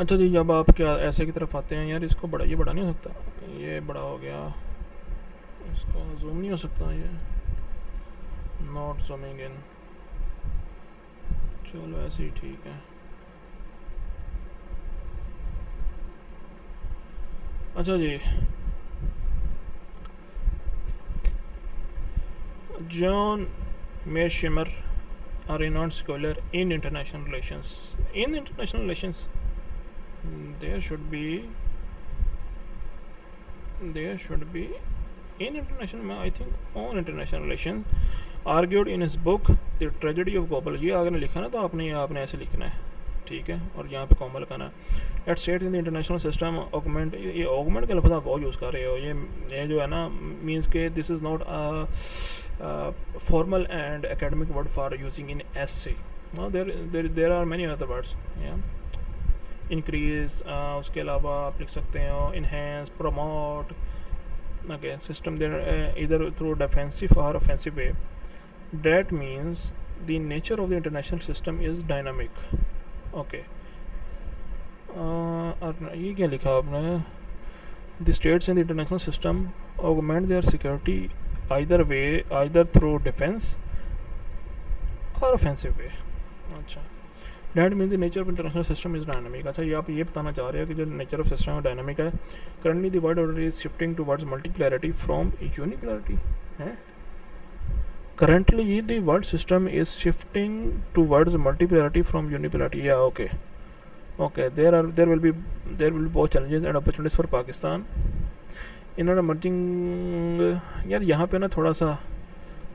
अच्छा जी, जब आप क्या ऐसे की तरफ आते हैं, यार इसको बड़ा, ये बड़ा नहीं हो सकता, ये बड़ा हो गया, इसको जूम नहीं हो सकता, ये नॉट जूमिंग इन, चलो ऐसे ही ठीक है। अच्छा जी, John मेशिमर a renowned scholar in international relations. In international relations, there should be in international, I think on international relations, argued in his book The Tragedy of Gobble. ये अगर लिखा ना तो आपने ऐसे लिखना है, ठीक है, और यहाँ पे कॉमा लगाना है। At state in the international system augment, ये ऑगमेंट का लफ्ज़ आप बहुत यूज़ कर रहे हो, ये जो है ना मीन्स के this is not formal and academic word for using in essay. No, there are many other words. Yeah, increase, उसके अलावा आप लिख सकते हो enhance, promote. Okay, system there either through defensive or offensive way. That means the nature of the international system is dynamic. Okay. और ये क्या लिखा आपने? The states in the international system augment their security either way, either through defense or offensive way. अच्छा, that mean the nature of international system is dynamic. अच्छा, ये आप ये बताना चाह रहे हो कि जो नेचर ऑफ सिस्टम है डायनामिक है। Currently the world order is shifting towards multipolarity from unipolarity है। Currently the world system is shifting towards multipolarity from unipolarity. या okay okay, there will be बहुत challenges and opportunities for Pakistan in an emerging. यार यहाँ पे ना थोड़ा सा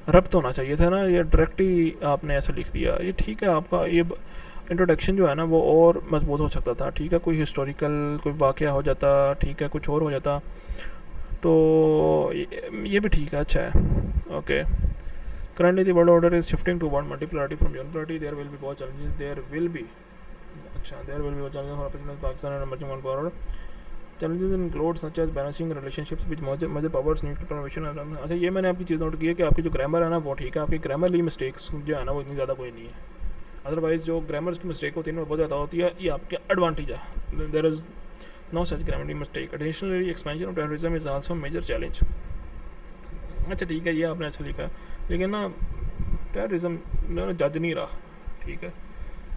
रब्त होना चाहिए था ना, ये डायरेक्ट ही आपने ऐसा लिख दिया। ये ठीक है, आपका ये इंट्रोडक्शन जो है ना वो और मजबूत हो सकता था, ठीक है, कोई हिस्टोरिकल कोई वाक़या हो जाता, ठीक है, कुछ और हो जाता तो ये भी ठीक है, अच्छा है। Okay, currently the world order is shifting towards multipolarity from unipolarity, there will be बहुत challenges, there will be challenges for Pakistan and emerging world power. Challenges include such as balancing relationships with major powers, nuclear proliferation। अच्छा, ये मैंने आपकी चीज़ note की है कि आपकी जो ग्रामर है ना वो ठीक है, आपकी ग्रामरली मिस्टेक्स जो है ना वो इतनी ज़्यादा कोई नहीं है। अदरवाइज जो ग्रामर की मिस्टेक होती है ना वो बहुत ज़्यादा होती है, ये आपके एडवांटेज है। There is no such grammarly mistake. Additionally expansion of terrorism is also major challenge. अच्छा ठीक है, ये आपने अच्छा लिखा है, लेकिन ना टेररिज्म जज नहीं रहा, ठीक है,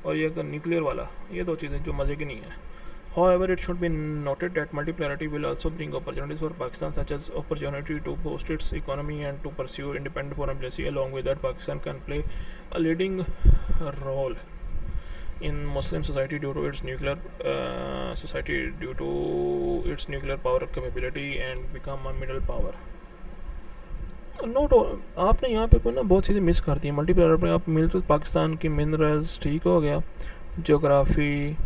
और ये न्यूक्लियर वाला, ये दो चीज़ें जो मज़े की नहीं है। However, it should be noted that multipolarity will also bring opportunities for Pakistan, such as opportunity to boost its economy and to pursue independent foreign policy. Along with that, Pakistan can play a leading role in Muslim society due to its nuclear power capability and become a middle power. Note आपने यहाँ पे कोई ना बहुत चीज़ें miss कर दी हैं। Multipolar पे आप मिल तो पाकिस्तान की मिनरल्स ठीक हो गया, जोग्राफ़ी,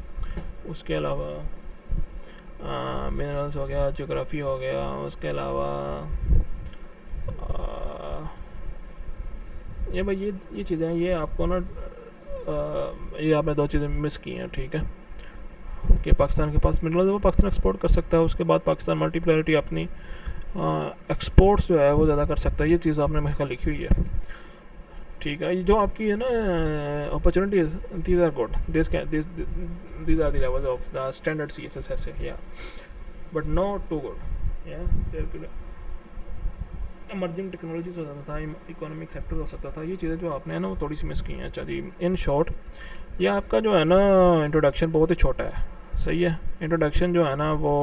उसके अलावा मिनरल्स हो गया, जोग्राफ़ी हो गया, उसके अलावा ये भाई ये चीज़ें हैं, ये आपको ना ये आपने दो चीज़ें मिस की हैं, ठीक है, कि पाकिस्तान के पास मिनरल्स है वो पाकिस्तान एक्सपोर्ट कर सकता है, उसके बाद पाकिस्तान मल्टीपोलैरिटी अपनी एक्सपोर्ट्स जो है वो ज़्यादा कर सकता है। ये चीज़ आपने मेरे ख्याल लिखी हुई है, ठीक है। जो आपकी है ना opportunities, these are good, these are the levels of the standard CSS essay, yeah, but not too good, yeah, there could emerging technologies हो सकता था, इकोनॉमिक सेक्टर हो सकता था, ये चीज़ें जो आपने है ना वो थोड़ी सी मिस की हैं। अच्छा जी, इन शॉर्ट ये आपका जो है ना इंट्रोडक्शन बहुत ही छोटा है, सही है, इंट्रोडक्शन जो है ना वो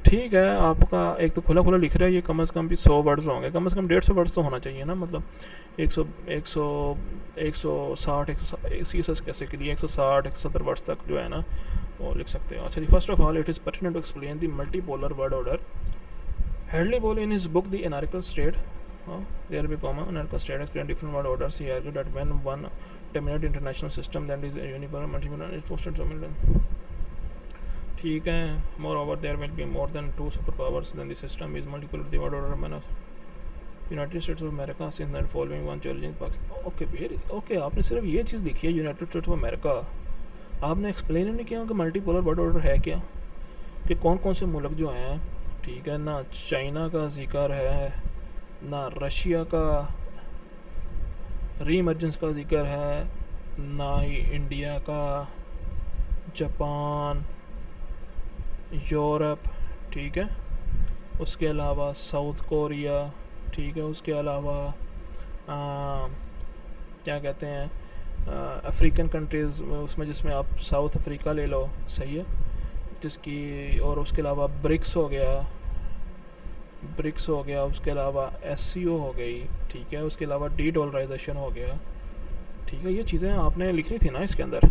ठीक है, आपका एक तो खुला खुला लिख रहा है, ये कम से कम भी 100 वर्ड्स होंगे, कम से कम 150 वर्ड्स तो होना चाहिए ना, मतलब 160 CSS कैसे के लिए 160 170 वर्ड्स तक जो है ना वो लिख सकते हो। अच्छा जी, first of all it is pertinent to explain the multipolar world order. Hadley Ball in his book The Anarchical State, there will be comma, anarchical state explain different world orders. He argued that when one dominant international system that is a unipolar multipolar is posted dominant, ठीक है, moreover there will be more than 2 super powers then the system is multipolar the world order man United States of America since that following one challenging Pakistan. Okay very okay, आपने सिर्फ ये चीज़ लिखी है United States of America, आपने explain ही नहीं किया कि मल्टीपोलर वर्ल्ड ऑर्डर है क्या, कि कौन कौन से मुल्क जो हैं, ठीक है, ना चाइना का जिक्र है, ना रशिया का रीइमर्जेंस का जिक्र है, ना ही इंडिया का, जापान, यूरोप, ठीक है, उसके अलावा साउथ कोरिया, ठीक है, उसके अलावा क्या कहते हैं अफ्रीकन कंट्रीज़ उसमें, जिसमें आप साउथ अफ्रीका ले लो, सही है, जिसकी, और उसके अलावा ब्रिक्स हो गया, उसके अलावा SCO हो गई, ठीक है, उसके अलावा डीडॉलराइजेशन हो गया, ठीक है। ये चीज़ें आपने लिखनी थी ना इसके अंदर,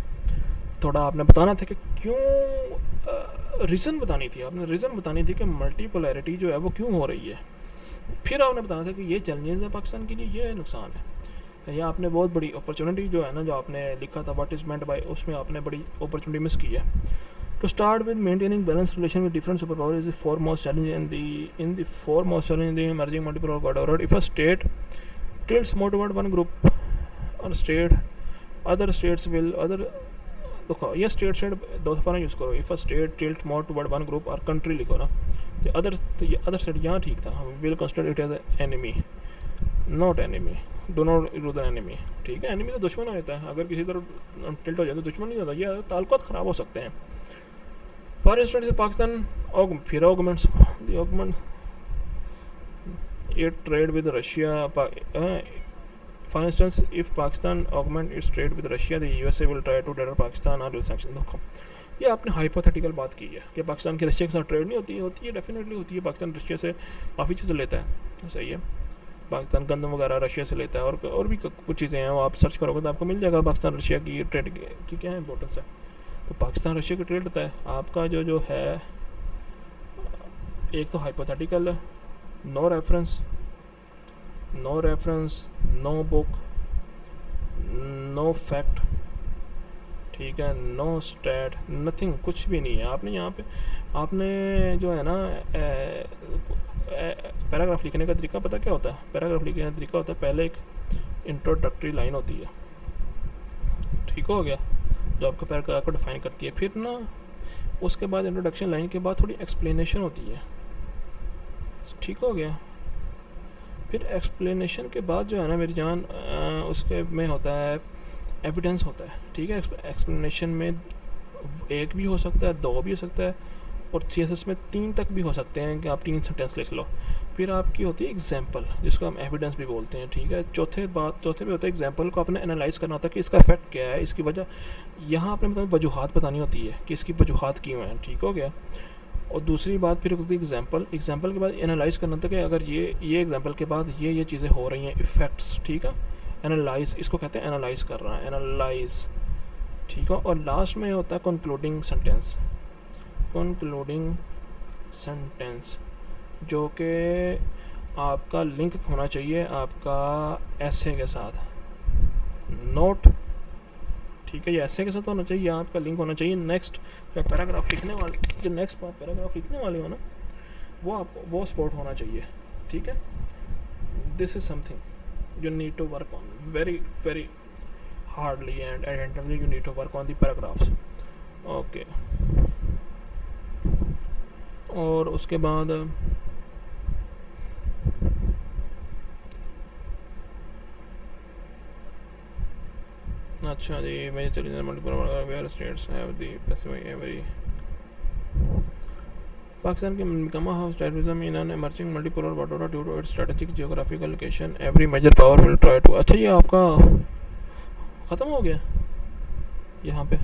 थोड़ा आपने बताना था कि क्यों, रीज़न बतानी थी, आपने रीज़न बतानी थी कि मल्टीपोलैरिटी जो है वो क्यों हो रही है। फिर आपने बताना था कि ये चैलेंजेस है पाकिस्तान के लिए, ये नुकसान है, या आपने बहुत बड़ी अपॉर्चुनिटी जो है ना, जो आपने लिखा था व्हाट इज़ मेंट बाय, उसमें आपने बड़ी अपॉर्चुनिटी मिस की है। To start with, maintaining balanced relation with different superpowers is the foremost challenge in the foremost challenge in the emerging multipolar order. If a state tilts more toward one group or state, other states will other देखो ये state दो दफ़ा ना use करो। If a state tilt more toward one group और country लिखो ना, तो अदर स्टेट यहाँ ठीक था, will consider it as enemy, not enemy, do not use the enemy, ठीक है। एनिमी तो दुश्मन होता है, अगर किसी तरफ टिल्ट हो जाए तो दुश्मन नहीं होता, ये ताल्लुकात ख़राब हो सकते हैं। फॉर इंस्टेंस पाकिस्तान फिर augments the augment it trade with Russia. For instance, if Pakistan augment its trade with Russia, the USA will try to deter Pakistan or will sanction। देखो ये आपने हाइपोथेटिकल बात की है कि पाकिस्तान की रशिया के साथ ट्रेड नहीं होती है, होती है, डेफिनेटली होती है। पाकिस्तान रशिया से काफ़ी चीज़ें लेता है, सही है। पाकिस्तान गंदम वगैरह रशिया से लेता है, और भी कुछ चीज़ें हैं, वो आप सर्च करोगे तो आपको मिल जाएगा पाकिस्तान रशिया की ट्रेड की क्या इंपॉर्टेंस है। तो पाकिस्तान रशिया की ट्रेड होता है आपका जो है, एक तो हाइपोथेटिकल है, no reference, no book, no fact, ठीक है, नो स्टैट, नथिंग, कुछ भी नहीं है। आपने यहाँ पे आपने जो है ना पैराग्राफ लिखने का तरीका पता क्या होता है? पैराग्राफ लिखने का तरीका होता है, पहले एक इंट्रोडक्टरी लाइन होती है, ठीक हो गया, जो आपका पैराग्राफ को डिफाइन करती है। फिर ना उसके बाद इंट्रोडक्शन लाइन के बाद थोड़ी एक्सप्लेनेशन होती है, ठीक हो गया। फिर एक्सप्लेनेशन के बाद जो है ना मेरी जान, उसके में होता है एविडेंस होता है, ठीक है। एक्सप्लेनेशन में एक भी हो सकता है, दो भी हो सकता है, और CSS में 3 तक भी हो सकते हैं कि आप 3 सेंटेंस लिख लो। फिर आपकी होती है एग्जांपल, जिसको हम एविडेंस भी बोलते हैं, ठीक है। चौथे पे होता है एग्जांपल को आपने एनालाइज करना होता है कि इसका इफेक्ट क्या है, इसकी वजह, यहाँ आपने मतलब वजूहात बतानी होती है कि इसकी वजूहात क्यों हैं, ठीक हो गया। और दूसरी बात फिर होती है एग्जांपल के बाद एनालाइज करना था कि अगर ये एग्जांपल के बाद ये चीज़ें हो रही हैं, इफ़ेक्ट्स, ठीक है। एनालाइज, इसको कहते हैं एनालाइज कर रहा है, एनालाइज, ठीक है। और लास्ट में होता है कंक्लूडिंग सेंटेंस, जो कि आपका लिंक होना चाहिए आपका ऐसे के साथ, नोट, ठीक है, ये ऐसे के साथ होना चाहिए, आपका लिंक होना चाहिए नेक्स्ट पैराग्राफ लिखने वाले, जो नेक्स्ट पैराग्राफ लिखने वाले हो ना, वो आपको वो स्पॉट होना चाहिए, ठीक है। This is something you need to work on very very hardly and attentively you need to work on the paragraphs, okay. और उसके बाद अच्छा जी, major challenge multiple where states have the pacific every Pakistan के become a house terrorism in an emerging multipolar border due to its strategic geographical location, every major power will try to। अच्छा ये आपका ख़त्म हो गया यहाँ पे।